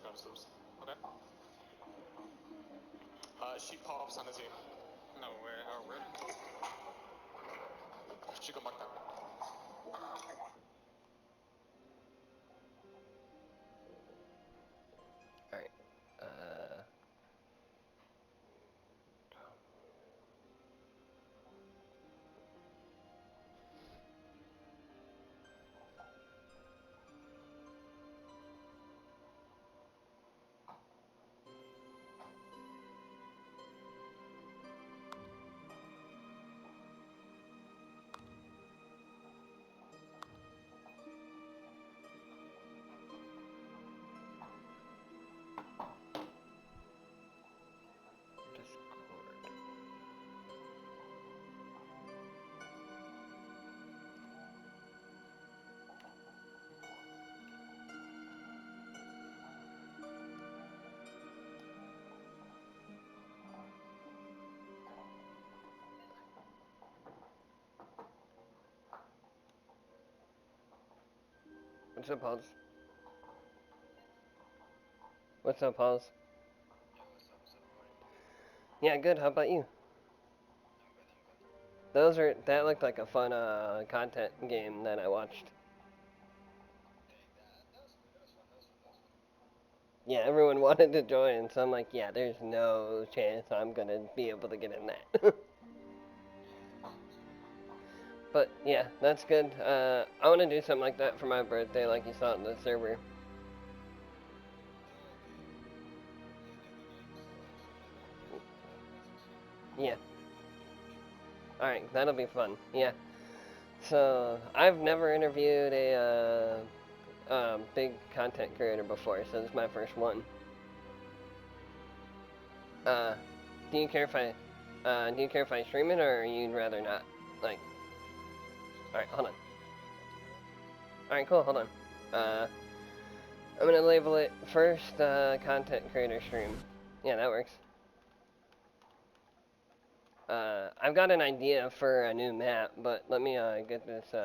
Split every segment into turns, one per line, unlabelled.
Okay. She pops on the team. No way, how weird. She come back down.
Alright. What's up, Holls? What's up, Holls? Yeah, good. How about you? That looked like a fun content game that I watched. Yeah, everyone wanted to join, so I'm like, yeah, there's no chance I'm gonna be able to get in that. But yeah, that's good. I want to do something like that for my birthday, like you saw in the server. Yeah. Alright, that'll be fun. Yeah. So, I've never interviewed a big content creator before, so this is my first one. Uh, do you care if I stream it, or you'd rather not? Like, alright, hold on. Alright, cool, hold on. I'm gonna label it first content creator stream. Yeah, that works. I've got an idea for a new map, but let me get this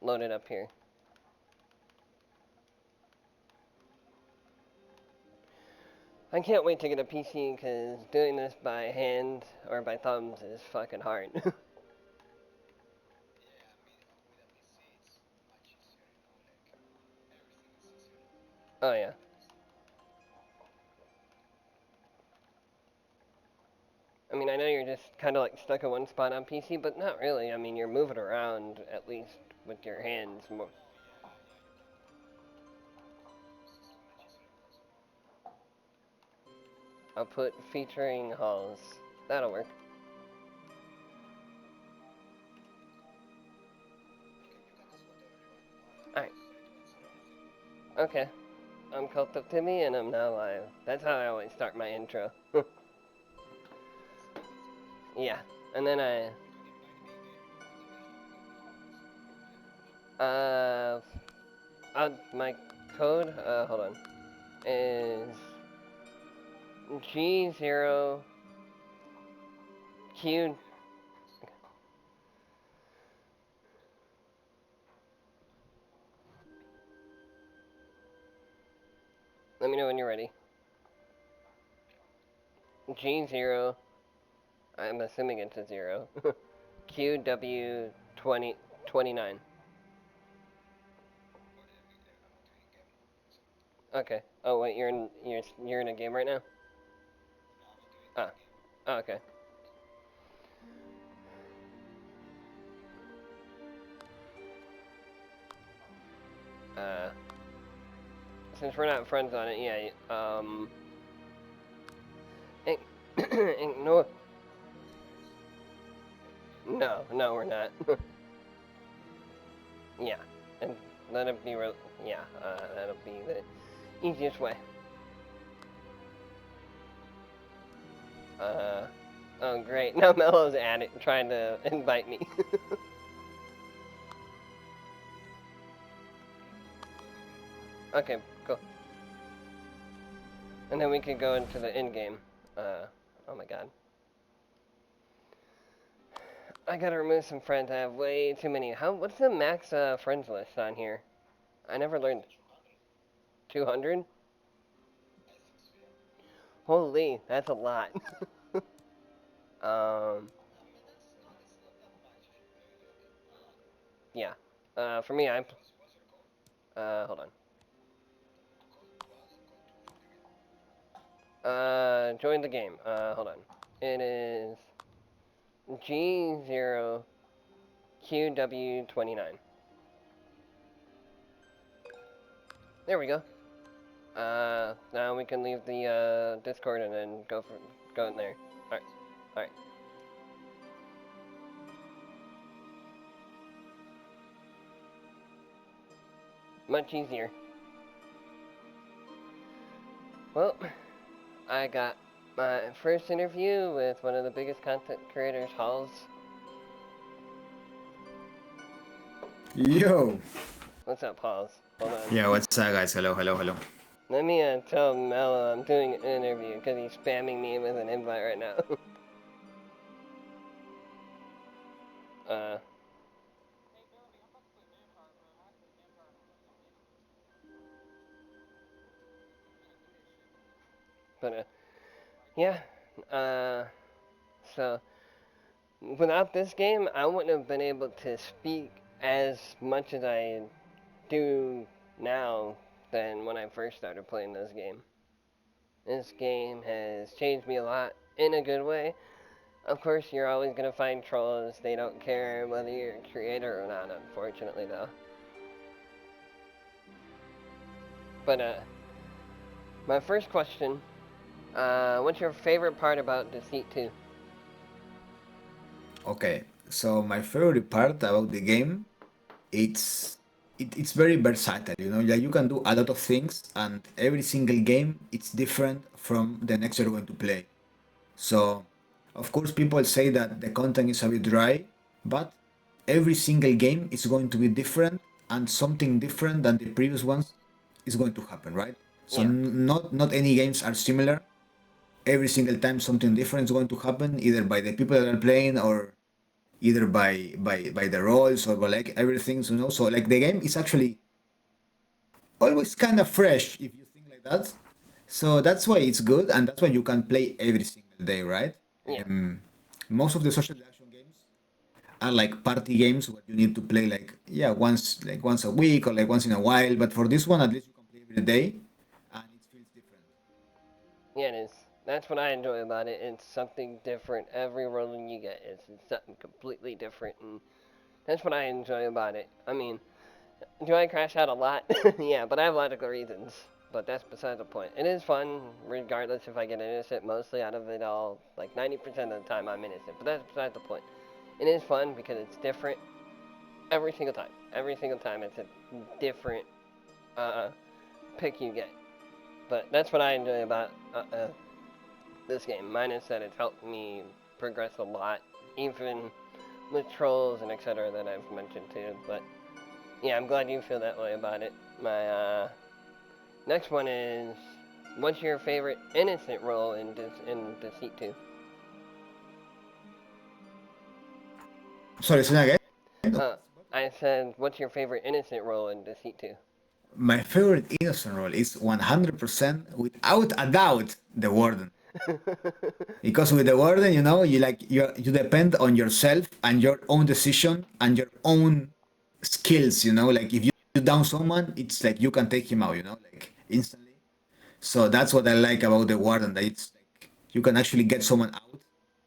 loaded up here. I can't wait to get a PC because doing this by hand or by thumbs is fucking hard. Oh yeah. I mean, I know you're just kind of like stuck in one spot on PC, but not really. I mean, you're moving around at least with your hands more. I'll put featuring Halls. That'll work. Alright. Okay. I'm called up Timmy and I'm now live. That's how I always start my intro. Yeah. And then my code, hold on, is G0 Q. Let me know when you're ready. G0, I'm assuming it's a 0. QW29. Okay. Oh wait, you're in a game right now? Ah. Oh, okay. Uh, since we're not friends on it, yeah. Ignore. No, we're not. Yeah, and let it be real. Yeah, that'll be the easiest way. Oh great. Now Mello's at it, trying to invite me. Okay, cool. And then we could go into the end game. Oh my god. I gotta remove some friends. I have way too many. What's the max friends list on here? I never learned. 200? Holy, that's a lot. um, yeah. For me, hold on. Join the game. Hold on. It is G0QW29. There we go. Now we can leave the Discord and then go in there. Alright, alright. Much easier. Well, I got my first interview with one of the biggest content creators, Holls.
Yo.
What's up, Holls? Hold on.
Yeah, what's up, guys? Hello, hello, hello.
Let me tell Mello I'm doing an interview because he's spamming me with an invite right now. But yeah. So without this game, I wouldn't have been able to speak as much as I do now than when I first started playing this game. This game has changed me a lot in a good way. Of course, you're always going to find trolls. They don't care whether you're a creator or not, unfortunately, though. But, my first question, what's your favorite part about Deceit 2?
Okay, so my favorite part about the game, it's very versatile. Like you can do a lot of things, and every single game it's different from the next you're going to play. So, of course, people say that the content is a bit dry, but every single game is going to be different, and something different than the previous ones is going to happen, right? So
Yeah.
not any games are similar. Every single time something different is going to happen, either by the people that are playing or either by the roles or by like everything. So like the game is actually always kind of fresh if you think like that. So that's why it's good, and that's why you can play every single day, right?
Yeah.
Most of the social deduction games are like party games where you need to play once a week or like once in a while. But for this one, at least you can play every day, and it feels different.
Yeah, it is. That's what I enjoy about it. It's something different. Every rolling you get is something completely different, and that's what I enjoy about it. I mean, do I crash out a lot? Yeah, but I have logical reasons. But that's beside the point. It is fun, regardless if I get innocent. Mostly out of it all, like 90% of the time I'm innocent. But that's beside the point. It is fun because it's different every single time. Every single time it's a different pick you get. But that's what I enjoy about this game. Minus that it's helped me progress a lot, even with trolls and etc. that I've mentioned too. But yeah, I'm glad you feel that way about it. My next one is, what's your favorite innocent role in Deceit 2?
Sorry, say that again.
I said, what's your favorite innocent role in Deceit 2?
My favorite innocent role is 100% without a doubt the warden. Because with the warden, you depend on yourself and your own decision and your own skills. Like if you down someone, it's like you can take him out. Like instantly. So that's what I like about the warden. That it's like you can actually get someone out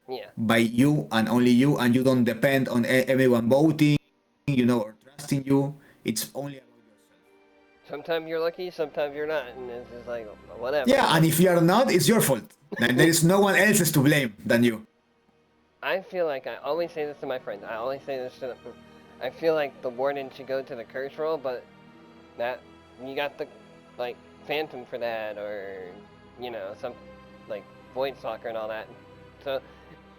Yeah.
by you and only you, and you don't depend on everyone voting, or trusting you. It's only about yourself.
Sometimes you're lucky, sometimes you're not, and it's just like, whatever.
Yeah, and if you are not, it's your fault. Like, there is no one else is to blame than you.
I feel like I always say this to my friends. I always say this to them. I feel like the warden should go to the curse roll, but that you got the like phantom for that, or some like void stalker and all that. So,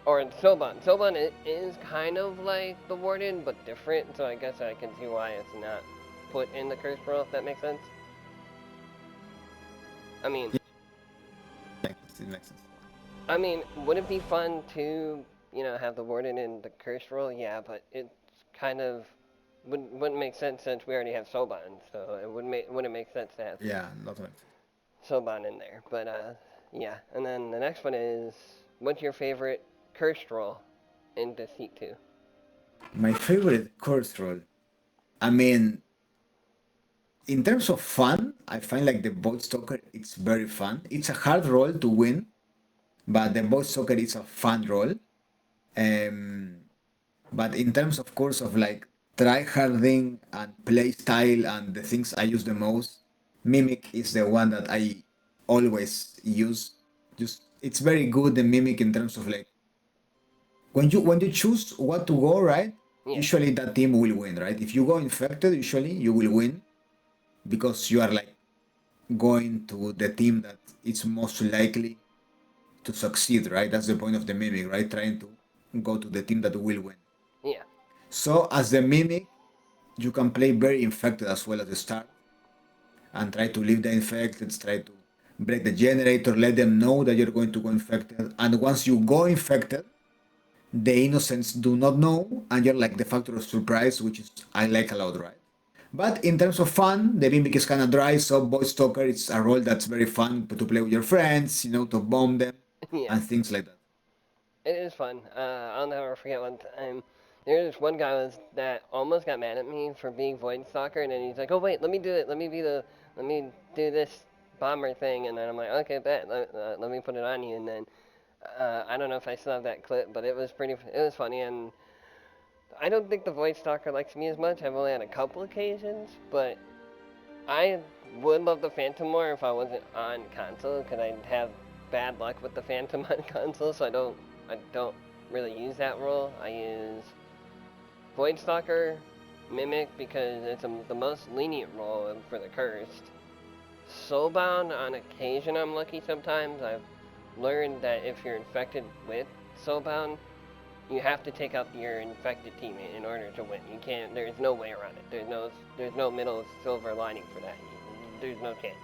or Soban. Soban is kind of like the warden, but different. So I guess I can see why it's not put in the curse roll. If that makes sense. I mean,
It makes sense.
would it be fun to have the warden in the curse roll? Yeah, but it's kind of wouldn't make sense since we already have Soban, so it wouldn't make sense to have
Yeah, not much.
Soban in there. But yeah. And then the next one is, what's your favorite cursed roll in Deceit 2?
My favorite course role. I mean, in terms of fun, I find like the boat stalker. It's very fun. It's a hard role to win, but the boat stalker is a fun role. Um, but in terms, of course, of like try harding and play style and the things I use the most, mimic is the one that I always use. Just it's very good the mimic in terms of like when you choose what to go, right?
Yeah.
Usually that team will win, right? If you go infected, usually you will win because you are like going to the team that is most likely to succeed, right? That's the point of the mimic, right? Trying to go to the team that will win.
Yeah.
So as the mimic, you can play very infected as well at the start and try to leave the infected, try to break the generator, let them know that you're going to go infected. And once you go infected, the innocents do not know, and you're like the factor of surprise, which is I like a lot, right? But in terms of fun, the mimic is kind of dry, so Boy Stalker it's a role that's very fun to play with your friends, to bomb them
Yeah.
and things like that.
It is fun. I'll never forget one time. There was one guy that almost got mad at me for being Void Stalker, and then he's like, "Oh wait, let me do it. Let me do this bomber thing." And then I'm like, "Okay, bet. Let me put it on you." And then I don't know if I still have that clip, but it was funny. And I don't think the Void Stalker likes me as much. I've only had a couple occasions, but I would love the Phantom more if I wasn't on console, because I have bad luck with the Phantom on console, so I don't really use that role. I use Void Stalker, Mimic because it's the most lenient role for the cursed. Soulbound on occasion I'm lucky sometimes. I've learned that if you're infected with Soulbound, you have to take out your infected teammate in order to win. You can't. There's no way around it. There's no middle silver lining for that. There's no chance.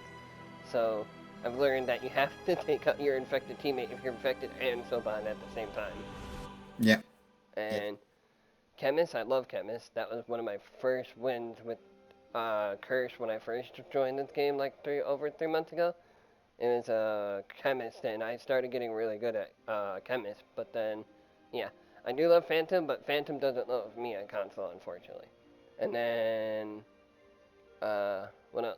So I've learned that you have to take out your infected teammate if you're infected and Soban at the same time.
Yeah, yeah.
And Chemist, I love Chemist. That was one of my first wins with Curse when I first joined this game like over 3 months ago. It was Chemist, and I started getting really good at Chemist. But then, yeah, I do love Phantom, but Phantom doesn't love me on console, unfortunately. And then, what else?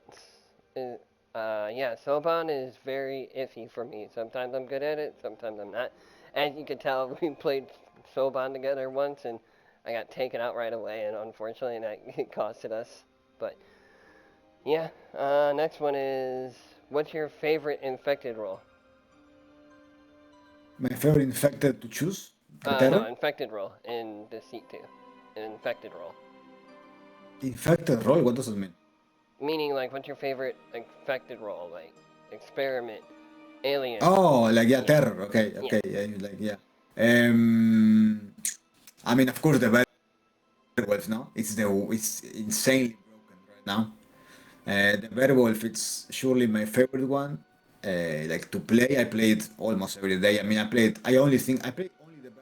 Yeah, Soban is very iffy for me. Sometimes I'm good at it, sometimes I'm not. As you can tell, we played Soban together once, and I got taken out right away, and unfortunately, that costed us. But yeah, next one is, what's your favorite infected role?
My favorite infected to choose, the
No,
terror.
infected role in Deceit 2. An infected role.
Infected role, what does it mean?
Meaning, like, what's your favorite infected role? Like, experiment, alien.
Oh, like yeah,
Yeah,
terror. Okay,
yeah,
okay, yeah, like yeah. Um, I mean, of course, the werewolf, no, it's insanely broken right now. The werewolf, it's surely my favorite one. Like to play, I play it almost every day. I mean, I play only the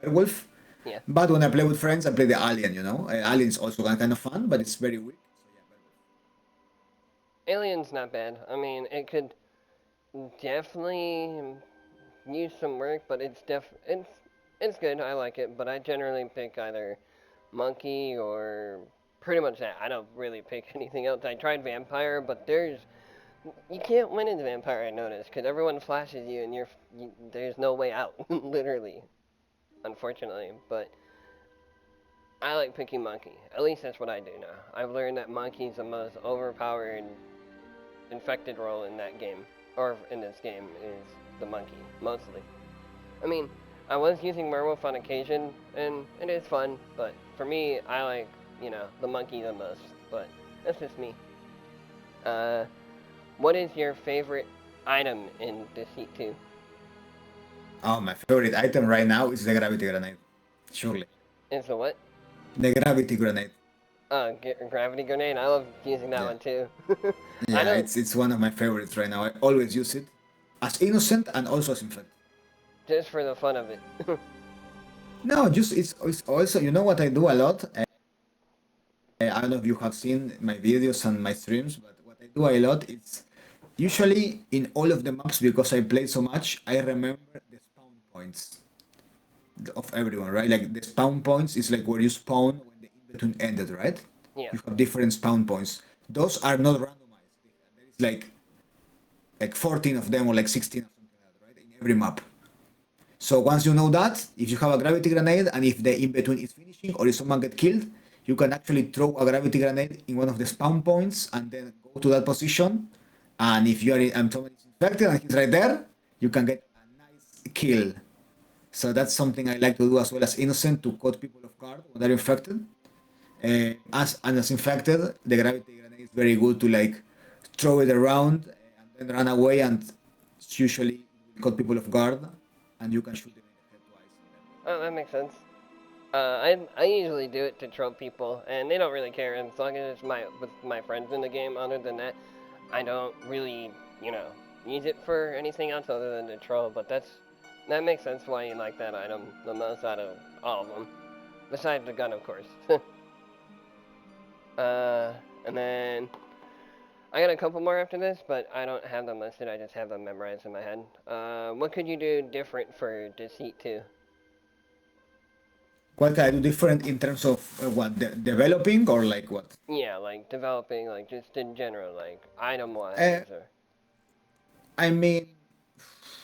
werewolf,
yeah.
but when I play with friends, I play the alien. Alien is also kind of fun, but it's very weak. So yeah,
Alien's not bad. I mean, it could definitely use some work, but it's good. I like it, but I generally pick either monkey or pretty much that. I don't really pick anything else. I tried vampire, but you can't win in vampire. I noticed because everyone flashes you, and there's no way out. Literally, unfortunately. But I like picking monkey. At least that's what I do now. I've learned that monkey's the most overpowered infected role in that game, or in this game, is the monkey mostly. I mean, I was using werewolf on occasion, and it is fun. But for me, I like the monkey the most. But that's just me. Uh, what is your favorite item in Deceit 2?
oh, my favorite item right now is the gravity grenade. Surely,
Is the what?
the gravity grenade.
Gravity grenade. I love using that
Yeah,
one too. I
yeah,
don't
it's one of my favorites right now. I always use it as innocent and also as infected.
just for the fun of it.
No, just it's also what I do a lot. I don't know if you have seen my videos and my streams, but what I do a lot is usually in all of the maps because I play so much, I remember the spawn points of everyone, right? Like the spawn points is like where you spawn when the in-between ended, right?
Yeah.
You have different spawn points. Those are not randomized. There is like 14 of them or like 16 or something like that, right? In every map. So once you know that, if you have a gravity grenade and if the in-between is finishing or if someone get killed, you can actually throw a gravity grenade in one of the spawn points and then go to that position. And if you are and someone is infected and he's right there, you can get a nice kill. So that's something I like to do as well as innocent to caught people off guard when they're infected. As infected, the gravity grenade is very good to like throw it around and then run away, and it's usually caught people off guard, and you can shoot them in the head twice.
Oh, that makes sense. I usually do it to troll people, and they don't really care as long as it's with my friends in the game. Other than that, I don't really, use it for anything else other than to troll. But that makes sense why you like that item the most out of all of them, besides the gun, of course. And then I got a couple more after this, but I don't have them listed. I just have them memorized in my head. What could you do different for Deceit 2?
What can I do different in terms of what developing or like what?
Yeah, like developing, like just in general, like item
Uh,
wise, or
I mean,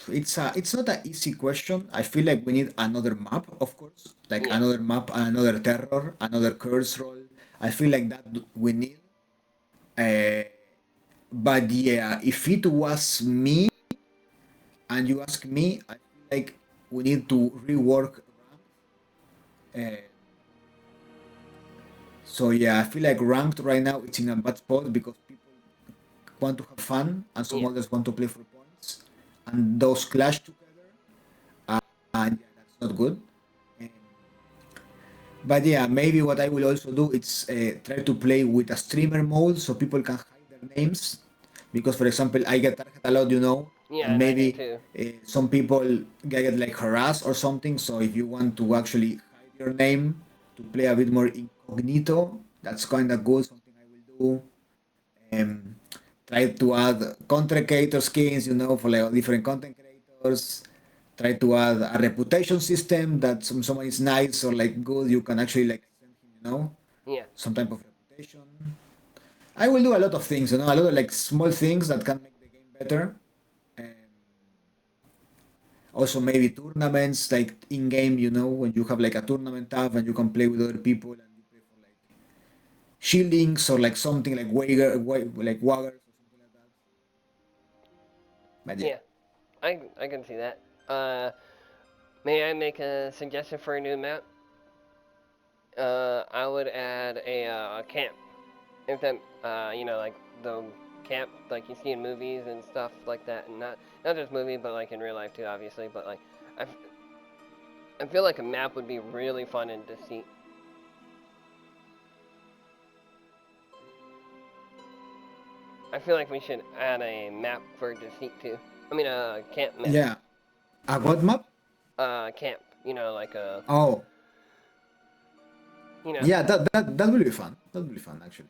it's not an easy question. I feel like we need another map, of course, like
yeah,
another map, another terror, another curse roll. I feel like that we need. Uh, but yeah, if it was me and you ask me, I feel like we need to rework. Uh, so yeah, I feel like ranked right now it's in a bad spot because people want to have fun and some
yeah,
others want to play for points, and those clash together, and yeah, that's not good. Um, but yeah, maybe what I will also do is try to play with a streamer mode so people can hide their names. Because, for example, I get target a lot,
yeah,
and
and I do
maybe
too.
some people get like harassed or something. So if you want to actually hide your name to play a bit more incognito, that's kind of good. Something I will do. Um, Try to add content creator skins, for like different content creators. Try to add a reputation system that someone is nice or like good, you can actually like send him,
Yeah,
some type of reputation. I will do a lot of things, a lot of like small things that can make the game better. Also maybe tournaments like in game, when you have like a tournament tab and you can play with other people and you play for like shieldings or like something like like waggers or something like that. But yeah.
yeah, I can see that. Uh, may I make a suggestion for a new map? I would add a camp. If that, like the camp like you see in movies and stuff like that, and not just movies, but like in real life too, obviously. But like, I, I feel like a map would be really fun in Deceit. I feel like we should add a map for Deceit too. I mean, a camp map.
Yeah. A what map?
Camp. Like a,
Oh,
you know.
yeah, that will be fun. That will be fun actually.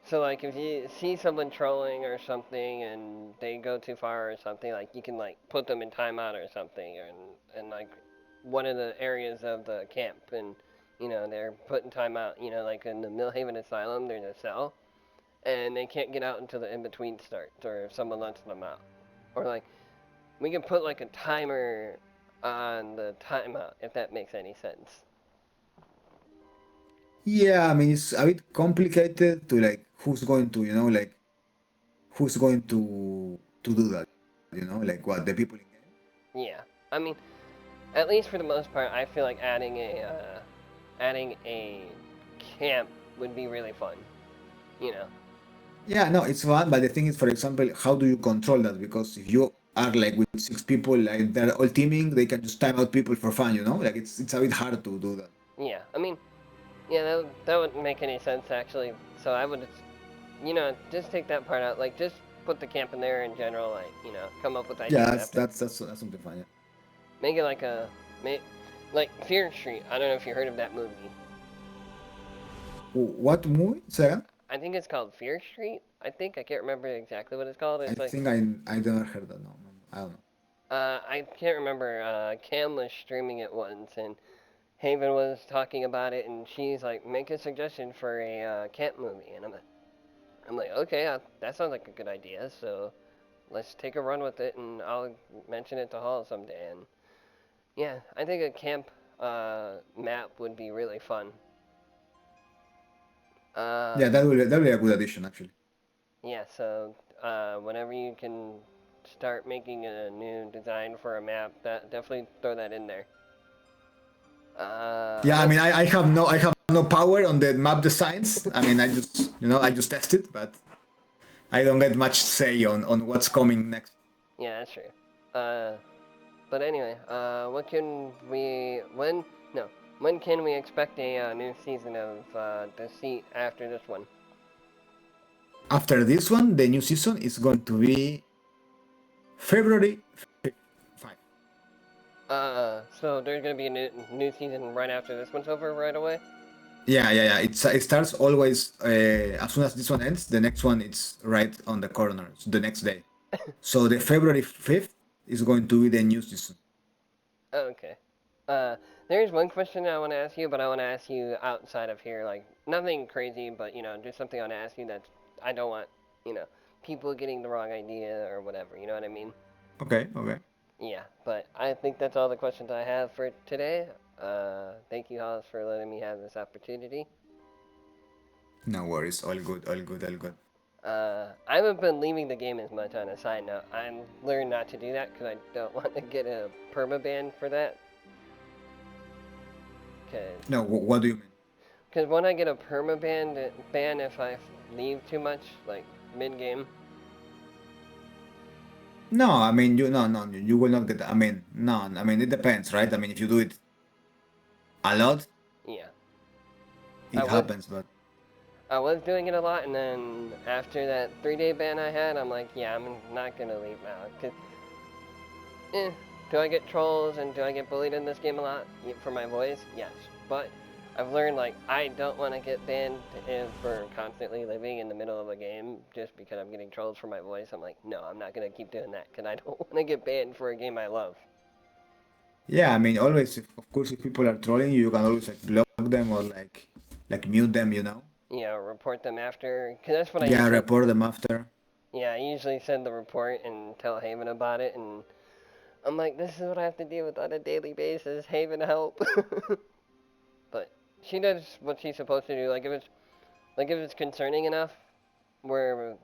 So like, if you see someone trolling or something and they go too far or something, like you can like put them in timeout or something, and like one of the areas of the camp, and they're put in timeout. Like in the Millhaven Asylum, there's a cell, and they can't get out until the in between starts, or if someone lets them out, or like we can put like a timer on the timeout if that makes any sense.
Yeah, I mean it's a bit complicated to like who's going to, like who's going to do that, like what the people in game.
Yeah, I mean, at least for the most part, I feel like adding a camp would be really fun. You know.
Yeah, no, it's fun, but the thing is, for example, how do you control that? Because if you are like with six people, like they're all teaming, they can just time out people for fun, Like it's a bit hard to do that.
Yeah, I mean, yeah, that wouldn't make any sense actually. So I would, just take that part out. Like, just put the camp in there in general. Like, come up with
Yeah,
ideas after.
that's something fun. Yeah.
Make it like Fear Street. I don't know if you heard of that movie.
What movie? Second?
I think it's called Fear Street. I can't remember exactly what it's called.
I
It's like
think I never heard that. No, no, I don't know.
I can't remember. Cam was streaming it once, and Haven was talking about it, and she's like, make a suggestion for a camp movie, and I'm like, okay, that sounds like a good idea. So let's take a run with it, and I'll mention it to Hall someday. And yeah, I think a camp map would be really fun.
Yeah,
Uh,
that will be a good addition actually.
yeah, so whenever you can start making a new design for a map, that definitely throw that in there.
Yeah, I
Another,
mean, I have no power on the map designs. I mean, I just test it, but I don't get much say on what's coming next.
yeah, that's true. Uh, but anyway, what can we when no when can we expect a new season of Deceit after this one?
After this one, the new season is going to be February 5.
So there's gonna be a new season right after this one's over right away.
Yeah. It starts always as soon as this one ends. The next one it's right on the corner, so the next day. So the February 5th is going to be the new season.
Okay. Uh, there's one question I want to ask you, but I want to ask you outside of here, like nothing crazy, but just something I want to ask you that I don't want, you know, people getting the wrong idea or whatever. You know what I mean?
Okay, okay.
Yeah. But I think that's all the questions I have for today. Thank you, Hollis, for letting me have this opportunity.
No worries. All good, all good, all good.
I haven't been leaving the game as much on a side note. I'm learned not to do that because I don't want to get a permaban for that. Cause
No, what do you mean?
Because when I get a ban if I leave too much, like mid game.
No, I mean you will not get. I mean, no, I mean it depends, right? I mean, if you do it a lot,
Yeah, I
it
was
happens. But
I was doing it a lot, and then after that 3 day ban I had, I'm like, yeah, I'm not gonna leave now. Cause, do I get trolls and do I get bullied in this game a lot for my voice? Yes, but I've learned like I don't want to get banned for constantly living in the middle of a game just because I'm getting trolls for my voice. I'm like, no, I'm not gonna keep doing that because I don't want to get banned for a game I love.
yeah, I mean, always, of course, if people are trolling you, you can always like block them or like mute them, you know?
Report them after, because that's what I
Yeah,
usually.
report them after.
Yeah, I usually send the report and tell Haven about it, and I'm like, this is what I have to deal with on a daily basis. Haven, help. But she does what she's supposed to do. Like if it's concerning enough, where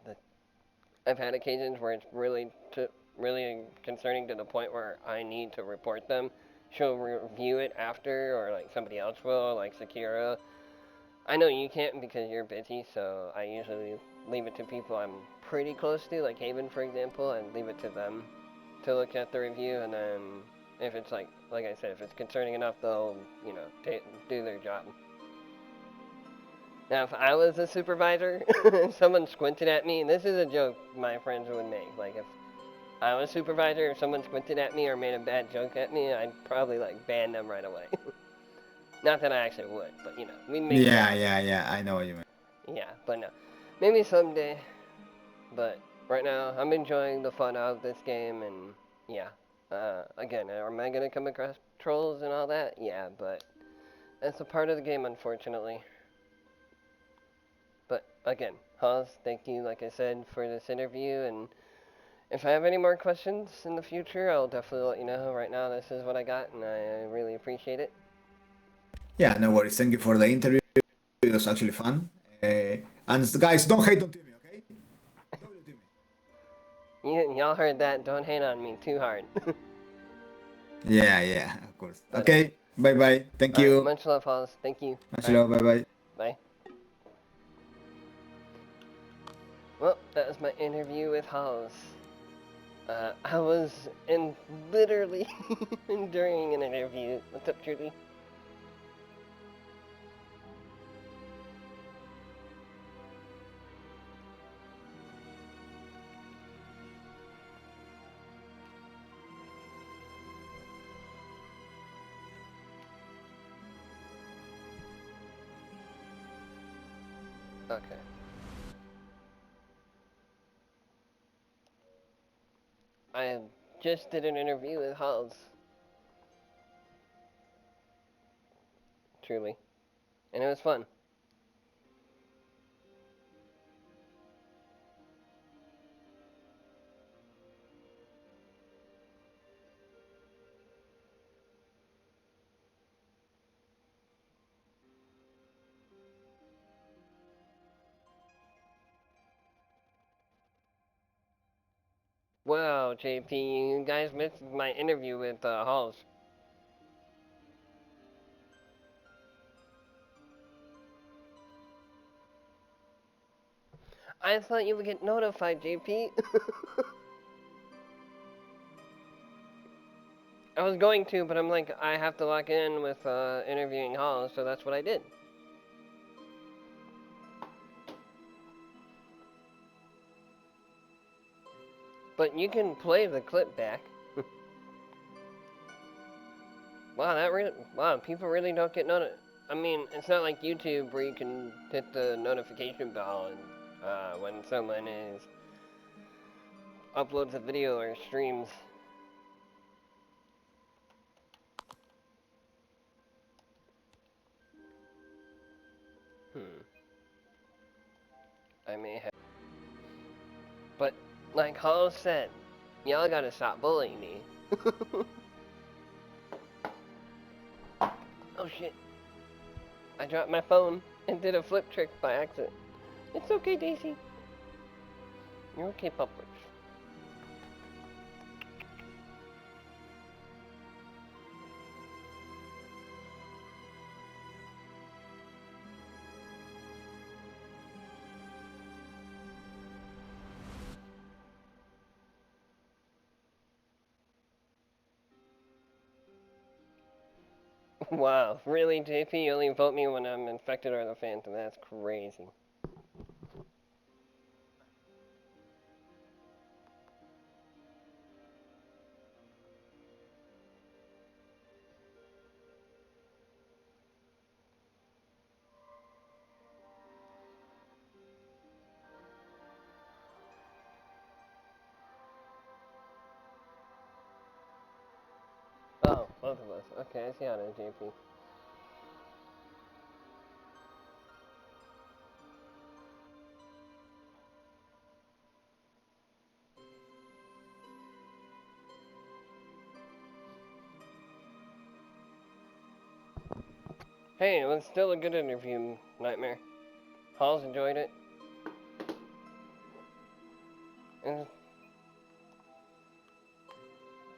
I've had occasions where it's really concerning to the point where I need to report them. She'll review it after, or like somebody else will, like Sakura. I know you can't because you're busy, so I usually leave it to people I'm pretty close to, like Haven, for example, and leave it to them to look at the review, and then if it's like I said, if it's concerning enough, they'll do their job. Now, if I was a supervisor, and someone squinted at me, and this is a joke my friends would make. Like if I was a supervisor, if someone squinted at me or made a bad joke at me, I'd probably like ban them right away. Not that I actually would, but we'd make
Yeah,
jokes.
yeah. I know what you mean.
Yeah, but no, maybe someday. But right now, I'm enjoying the fun of this game, and yeah. Again, am I gonna come across trolls and all that? Yeah, but that's a part of the game, unfortunately. But again, Hans, thank you, like I said, for this interview. And if I have any more questions in the future, I'll definitely let you know. Right now, this is what I got, and I really appreciate it.
Yeah, no worries. Thank you for the interview. It was actually fun. And guys, don't hate on Timmy, okay? Don't Timmy.
Y'all heard that. Don't hate on me too hard.
Yeah, of course.
But
Okay, bye bye. Thank
all right,
you.
much love, Hans. Thank you.
Much
All right,
love. Bye bye.
bye. Well, that was my interview with Hans. I was in literally during an interview. What's up, Trudy? Okay. I just did an interview with Holls. Truly. And it was fun. Wow, JP, you guys missed my interview with Halls. I thought you would get notified, JP. I was going to, but I'm like, I have to lock in with interviewing Halls, so that's what I did. But you can play the clip back. Wow, people really don't get I mean, it's not like YouTube where you can hit the notification bell and when someone uploads a video or streams. I may have, but like Hollow said, y'all gotta stop bullying me. Oh shit! I dropped my phone and did a flip trick by accident. It's okay, Daisy. You're okay, Puppers. Wow, really, JP? You only vote me when I'm infected or the Phantom. That's crazy. Oh, both of us. Okay, I see how it is, JP. Hey, it was still a good interview, Nightmare. Halls enjoyed it.